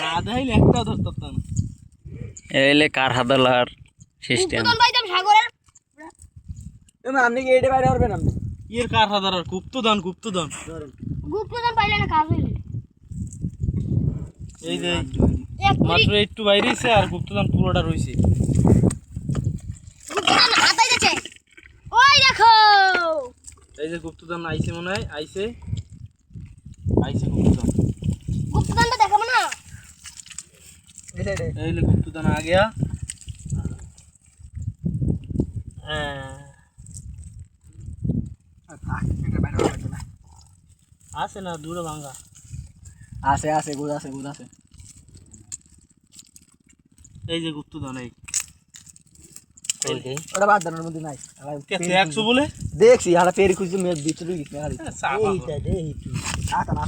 না দেখাইলে একটাও ধরতাম না। এলে কার হাদালার সিস্টেম গুপ্তধন পাইতাম সাগরের। আপনি কি এইটা বাইরে পারবেন আপনি? ইয়ের কার হাদার আর গুপ্তধন গুপ্তধন। গুপ্তধন পাইলে না কাজ হইলে। এই যে এক কুড়ি মাত্র একটু বাইরেছে আর গুপ্তধন পুরোটা রইছে। গুপ্তধন হাতাই যাচ্ছে। ওই দেখো। এই যে গুপ্তধন আইছে মনে হয়, আইছে গুপ্তধন। গুপ্তধনটা দেখাবো না। এই যে গুপ্তধন आ गया। আছে না দূরে ভাঙা আছে আছে গুদ আছে গুদ আছে। এই যে গুপ্তধন এই ওটা বাদ দেন, ওর মধ্যে নাই। কেছে 100 বলে দেখছি হারা পেরি খুঁজতে মেয়ে ভিতরে গেছে। চাপা এইটা দে এইটা। আটা না